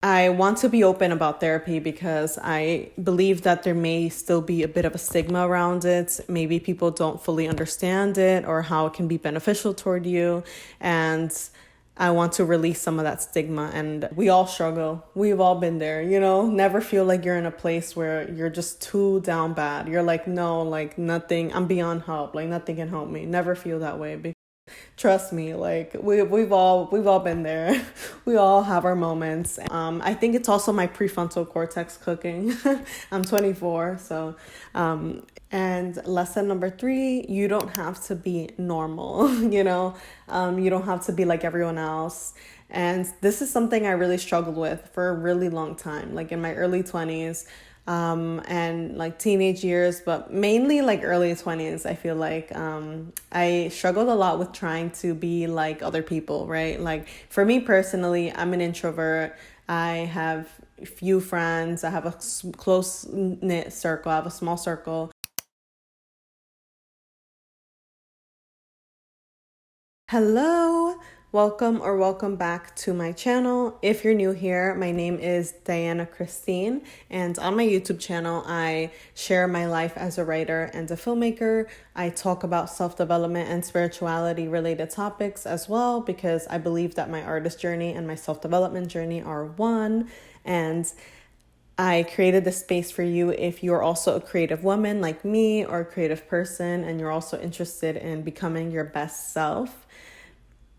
I want to be open about therapy because I believe that there may still be a bit of a stigma around it. Maybe people don't fully understand it or how it can be beneficial toward you. And I want to release some of that stigma. And we all struggle. We've all been there, never feel like you're in a place where you're just too down bad. You're like, no, like nothing, I'm beyond help. Like nothing can help me. Never feel that way. Trust me, like we've all been there. We all have our moments. I think it's also my prefrontal cortex cooking. I'm 24, so and lesson number 3, you don't have to be normal. You don't have to be like everyone else. And this is something I really struggled with for a really long time, like in my early 20s and like teenage years, but mainly like early 20s. I feel like I struggled a lot with trying to be like other people, right? Like for me personally, I'm an introvert. I have few friends. I have a close knit circle. I have a small circle. Hello, welcome back to my channel. If you're new here, my name is Diana and on my YouTube channel, I share my life as a writer and a filmmaker. I talk about self-development and spirituality related topics as well, because I believe that my artist journey and my self-development journey are one. And I created this space for you if you're also a creative woman like me or a creative person and you're also interested in becoming your best self.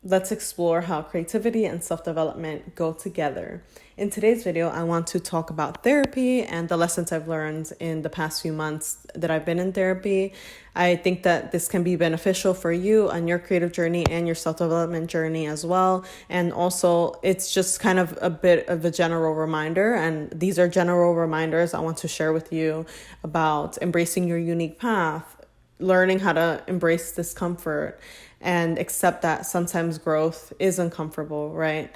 Let's explore how creativity and self-development go together. In today's video, I want to talk about therapy and the lessons I've learned in the past few months that I've been in therapy. I think that this can be beneficial for you on your creative journey and your self-development journey as well. And also, it's just kind of a bit of a general reminder. And these are general reminders I want to share with you about embracing your unique path, learning how to embrace discomfort and accept that sometimes growth is uncomfortable, right?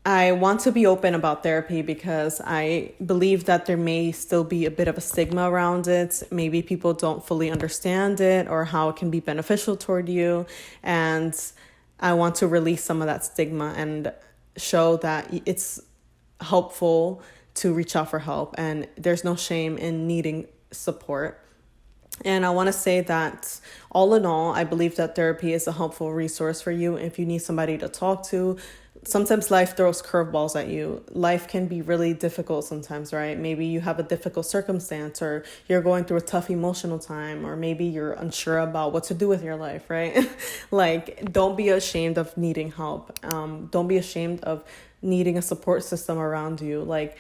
I want to be open about therapy because I believe that there may still be a bit of a stigma around it. Maybe people don't fully understand it or how it can be beneficial toward you. And I want to release some of that stigma and show that it's helpful to reach out for help and there's no shame in needing support. And I want to say that all in all, I believe that therapy is a helpful resource for you if you need somebody to talk to. Sometimes life throws curveballs at you. Life can be really difficult sometimes, right? Maybe you have a difficult circumstance or you're going through a tough emotional time, or maybe you're unsure about what to do with your life, right? Like, don't be ashamed of needing help. Don't be ashamed of needing a support system around you. Like,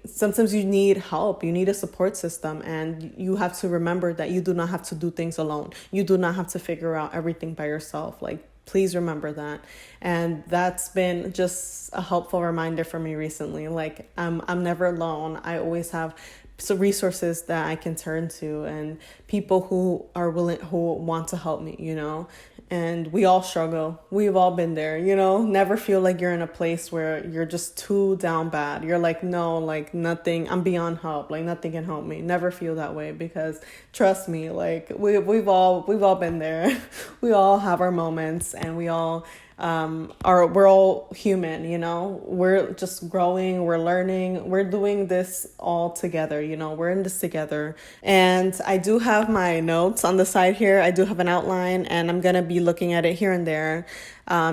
sometimes you need help, you need a support system, and you have to remember that you do not have to do things alone. You do not have to figure out everything by yourself. Like, please remember that. And that's been just a helpful reminder for me recently. Like, I'm never alone. I always have resources that I can turn to and people who are willing, who want to help me, and we all struggle. We've all been there, never feel like you're in a place where you're just too down bad. You're like, no, like nothing, I'm beyond help. Like nothing can help me. Never feel that way, because trust me, like we've all been there. We all have our moments, and we're all human, we're just growing, we're learning, we're doing this all together, we're in this together. And I do have my notes on the side here. I do have an outline, and I'm going to be looking at it here and there,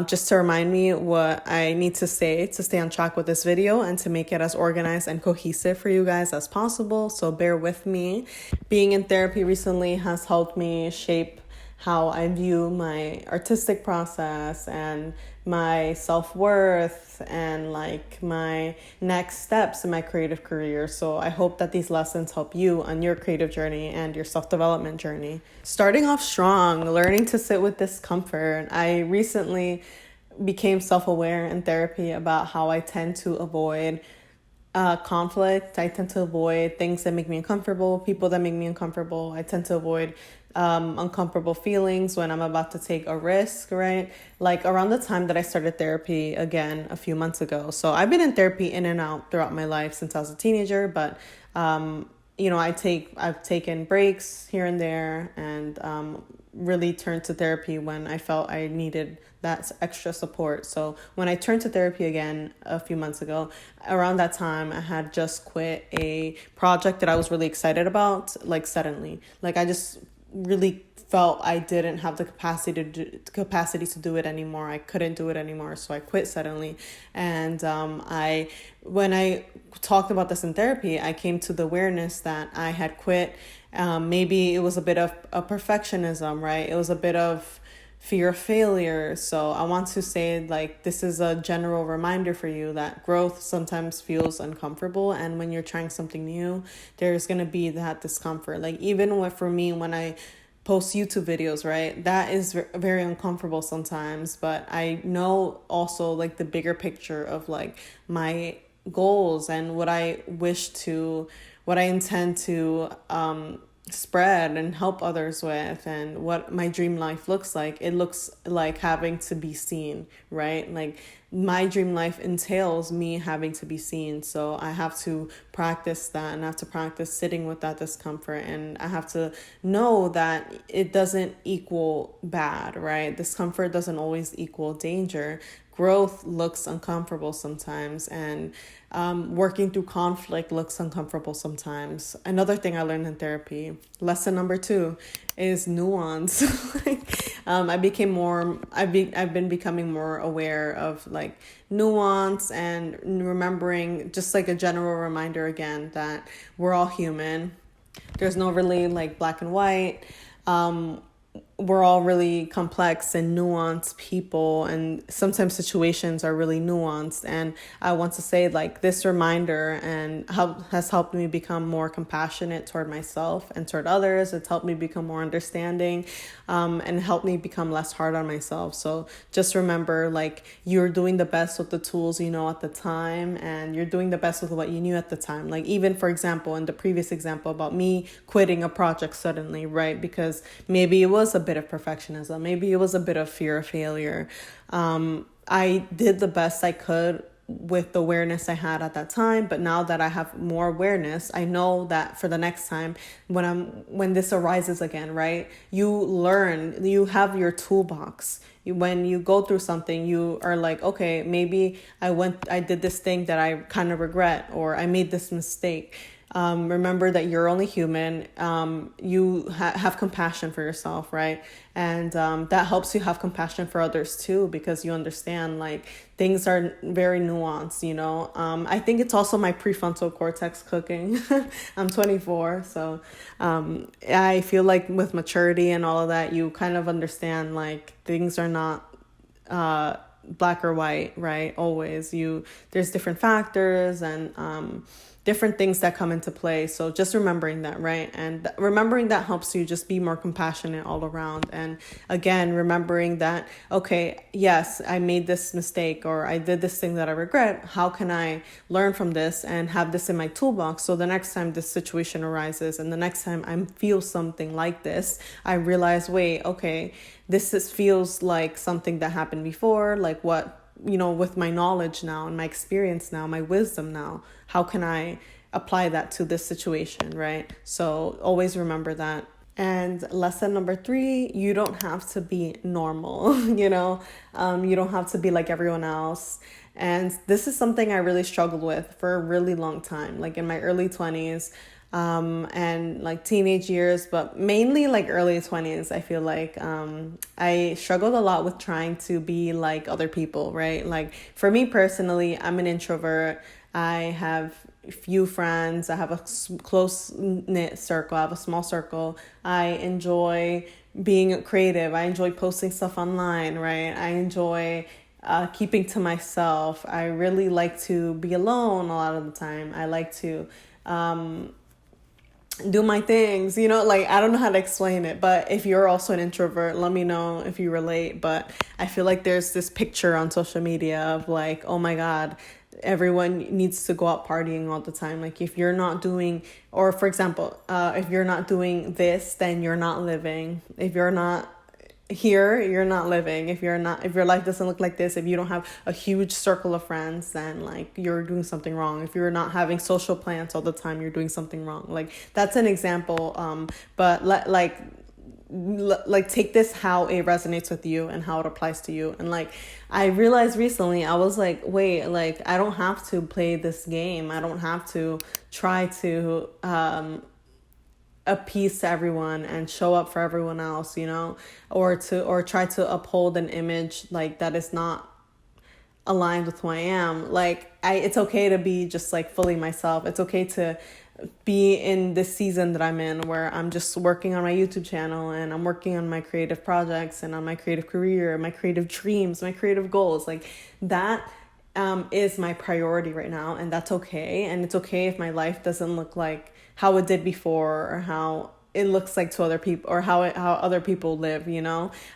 just to remind me what I need to say to stay on track with this video and to make it as organized and cohesive for you guys as possible. So bear with me. Being in therapy recently has helped me shape how I view my artistic process and my self-worth and like my next steps in my creative career. So I hope that these lessons help you on your creative journey and your self-development journey. Starting off strong, learning to sit with discomfort. I recently became self-aware in therapy about how I tend to avoid conflict. I tend to avoid things that make me uncomfortable, people that make me uncomfortable. I tend to avoid uncomfortable feelings when I'm about to take a risk, right? Like around the time that I started therapy again a few months ago. So I've been in therapy in and out throughout my life since I was a teenager, but I've taken breaks here and there, and really turned to therapy when I felt I needed that extra support. So when I turned to therapy again a few months ago, around that time I had just quit a project that I was really excited about, like suddenly. Like I just really felt I didn't have the capacity to do it anymore. I couldn't do it anymore, so I quit suddenly. And when I talked about this in therapy, I came to the awareness that I had quit. Maybe it was a bit of a perfectionism, right? It was a bit of fear of failure. So I want to say, like, this is a general reminder for you that growth sometimes feels uncomfortable, and when you're trying something new, there's going to be that discomfort. Like, even for me, when I post YouTube videos, right, that is very uncomfortable sometimes, but I know also like the bigger picture of like my goals and what I intend to spread and help others with, and what my dream life looks like. It looks like having to be seen, right? Like my dream life entails me having to be seen. So I have to practice that, and I have to practice sitting with that discomfort, and I have to know that it doesn't equal bad, right? Discomfort doesn't always equal danger. Growth looks uncomfortable sometimes, and working through conflict looks uncomfortable sometimes. Another thing I learned in therapy, lesson number 2, is nuance. I've been becoming more aware of like nuance, and remembering, just like a general reminder again, that we're all human. There's no really like black and white. We're all really complex and nuanced people, and sometimes situations are really nuanced. And I want to say, like, this reminder has helped me become more compassionate toward myself and toward others. It's helped me become more understanding, and helped me become less hard on myself. So just remember, like, you're doing the best with the tools you know at the time, and you're doing the best with what you knew at the time. Like, even for example, in the previous example about me quitting a project suddenly, right? Because maybe it was a bit of perfectionism. Maybe it was a bit of fear of failure. I did the best I could with the awareness I had at that time, but now that I have more awareness, I know that for the next time when this arises again, right? You learn, you have your toolbox. When you go through something, you are like, okay, maybe I did this thing that I kind of regret, or I made this mistake. Remember that you're only human. You have compassion for yourself, right? And that helps you have compassion for others too, because you understand, like, things are very nuanced, you know. I think it's also my prefrontal cortex cooking. I'm 24, so I feel like with maturity and all of that, you kind of understand, like, things are not black or white, right? Always. There's different factors and different things that come into play. So just remembering that, right? And remembering that helps you just be more compassionate all around. And again, remembering that, okay, yes, I made this mistake, or I did this thing that I regret. How can I learn from this and have this in my toolbox, so the next time this situation arises, and the next time I feel something like this, I realize, wait, okay, feels like something that happened before. Like, what, with my knowledge now and my experience now, my wisdom now, how can I apply that to this situation, right? So always remember that. And lesson number 3, you don't have to be normal, you don't have to be like everyone else. And this is something I really struggled with for a really long time, like in my early 20s, and like teenage years, but mainly like early 20s. I feel like I struggled a lot with trying to be like other people, right? Like, for me personally, I'm an introvert. I have few friends. I have a close knit circle. I have a small circle. I enjoy being creative. I enjoy posting stuff online, right? I enjoy keeping to myself. I really like to be alone a lot of the time. I like to do my things, like, I don't know how to explain it, but if you're also an introvert, let me know if you relate. But I feel like there's this picture on social media of like, oh my God, everyone needs to go out partying all the time. Like, if you're not doing, or for example, if you're not doing this, then you're not living. If you're not here you're not living. If your life doesn't look like this, if you don't have a huge circle of friends, then like you're doing something wrong. If you're not having social plans all the time, you're doing something wrong. Like that's an example. But take this how it resonates with you and how it applies to you. And like I realized recently, I was like, wait, like I don't have to play this game. I don't have to try to appease to everyone and show up for everyone else, or try to uphold an image like that is not aligned with who I am. Like it's okay to be just like fully myself. It's okay to be in this season that I'm in where I'm just working on my YouTube channel and I'm working on my creative projects and on my creative career, my creative dreams, my creative goals. Like that is my priority right now, and that's okay. And it's okay if my life doesn't look like how it did before or how it looks like to other people or how other people live.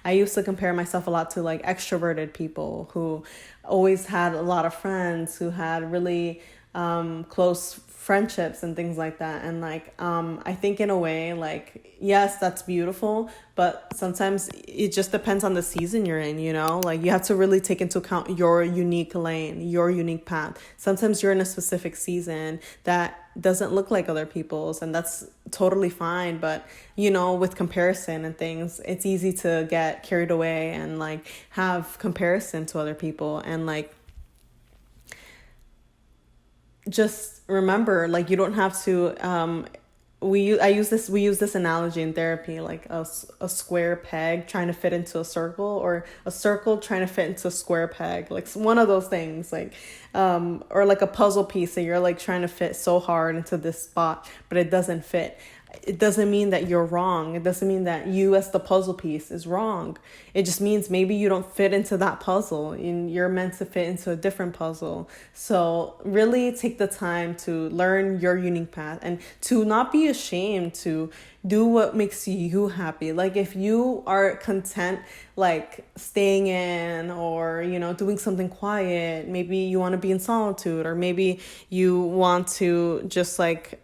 I used to compare myself a lot to like extroverted people who always had a lot of friends, who had really close friendships and things like that. And like I think in a way, like yes, that's beautiful, but sometimes it just depends on the season you're in. Like you have to really take into account your unique lane, your unique path. Sometimes you're in a specific season that doesn't look like other people's, and that's totally fine. But with comparison and things, it's easy to get carried away and like have comparison to other people. And like just remember, like you don't have to we use this analogy in therapy, like a square peg trying to fit into a circle, or a circle trying to fit into a square peg, like one of those things, like or like a puzzle piece that you're like trying to fit so hard into this spot but it doesn't fit. It doesn't mean that you're wrong. It doesn't mean that you as the puzzle piece is wrong. It just means maybe you don't fit into that puzzle and you're meant to fit into a different puzzle. So really take the time to learn your unique path and to not be ashamed to do what makes you happy. Like if you are content like staying in or doing something quiet, maybe you want to be in solitude, or maybe you want to just like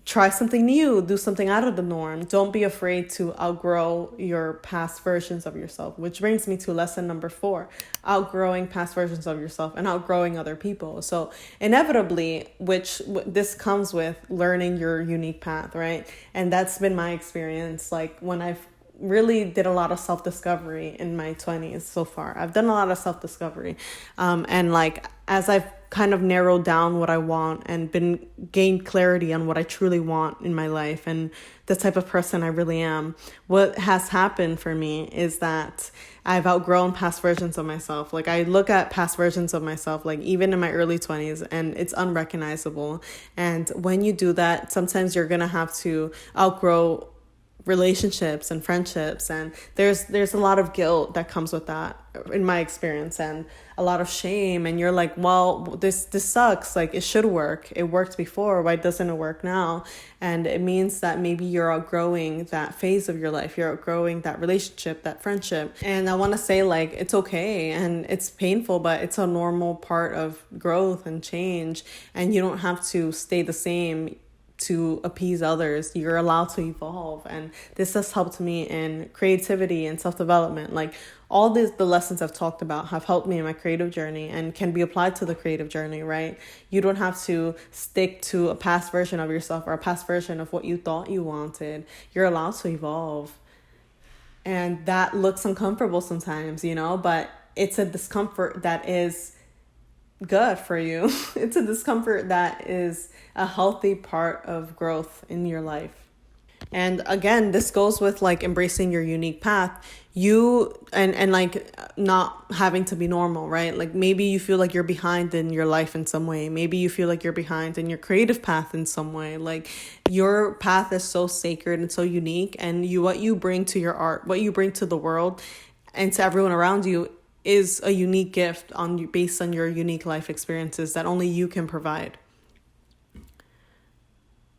try something new, do something out of the norm. Don't be afraid to outgrow your past versions of yourself, which brings me to lesson number 4, outgrowing past versions of yourself and outgrowing other people. So inevitably, this comes with learning your unique path, right? And that's been my experience. Like when I've really did a lot of self-discovery in my 20s so far. I've done a lot of self-discovery. And like, as I've kind of narrowed down what I want and gained clarity on what I truly want in my life and the type of person I really am, what has happened for me is that I've outgrown past versions of myself. Like I look at past versions of myself, like even in my early 20s, and it's unrecognizable. And when you do that, sometimes you're going to have to outgrow relationships and friendships, and there's a lot of guilt that comes with that in my experience, and a lot of shame. And you're like, well, this sucks, like it should work, it worked before, why doesn't it work now? And it means that maybe you're outgrowing that phase of your life, you're outgrowing that relationship, that friendship. And I want to say, like, it's okay and it's painful, but it's a normal part of growth and change, and you don't have to stay the same to appease others. You're allowed to evolve. And this has helped me in creativity and self-development. Like all the lessons I've talked about have helped me in my creative journey and can be applied to the creative journey, right? You don't have to stick to a past version of yourself or a past version of what you thought you wanted. You're allowed to evolve. And that looks uncomfortable sometimes, but it's a discomfort that is good for you. It's a discomfort that is a healthy part of growth in your life. And again, this goes with like embracing your unique path. And like not having to be normal, right? Like maybe you feel like you're behind in your life in some way. Maybe you feel like you're behind in your creative path in some way. Like your path is so sacred and so unique, and what you bring to your art, what you bring to the world and to everyone around you is a unique gift based on your unique life experiences that only you can provide.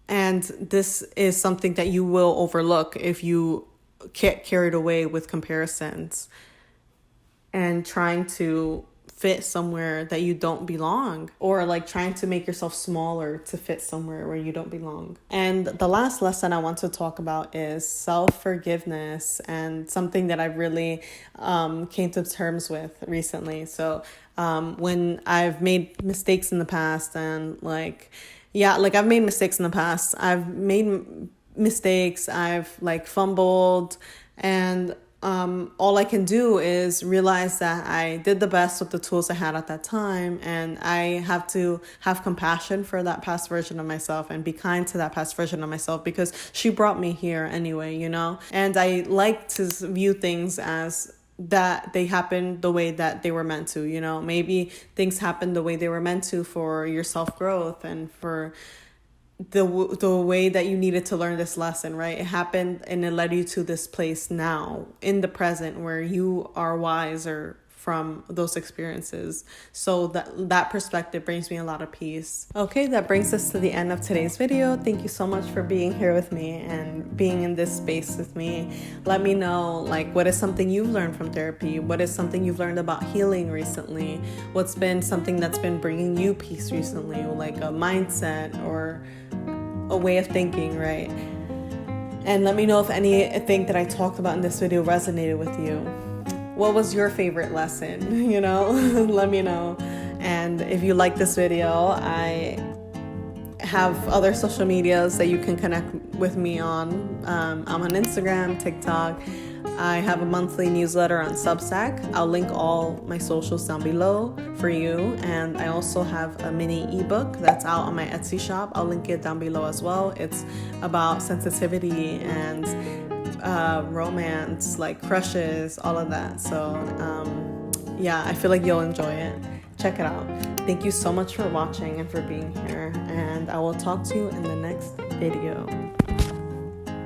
And this is something that you will overlook if you get carried away with comparisons and trying to fit somewhere that you don't belong, or like trying to make yourself smaller to fit somewhere where you don't belong. And the last lesson I want to talk about is self-forgiveness, and something that I really came to terms with recently. So when I've made mistakes in the past, and I've made mistakes in the past. I've made mistakes. I've like fumbled, and all I can do is realize that I did the best with the tools I had at that time, and I have to have compassion for that past version of myself and be kind to that past version of myself, because she brought me here anyway, you know? And I like to view things as that they happen the way that they were meant to, you know? Maybe things happen the way they were meant to for your self-growth and for the way that you needed to learn this lesson, right? It happened and it led you to this place now in the present where you are wiser from those experiences. So that perspective brings me a lot of peace. Okay, that brings us to the end of today's video. Thank you so much for being here with me and being in this space with me. Let me know, like, what is something you've learned from therapy? What is something you've learned about healing recently? What's been something that's been bringing you peace recently, like a mindset or a way of thinking, right? And let me know if anything that I talked about in this video resonated with you. What was your favorite lesson? You know, let me know. And if you like this video, I have other social medias that you can connect with me on. I'm on Instagram, TikTok. I have a monthly newsletter on Substack. I'll link all my socials down below for you. And I also have a mini ebook that's out on my Etsy shop. I'll link it down below as well. It's about sensitivity and romance, like crushes, all of that. So I feel like you'll enjoy it. Check it out. Thank you so much for watching and for being here. And I will talk to you in the next video.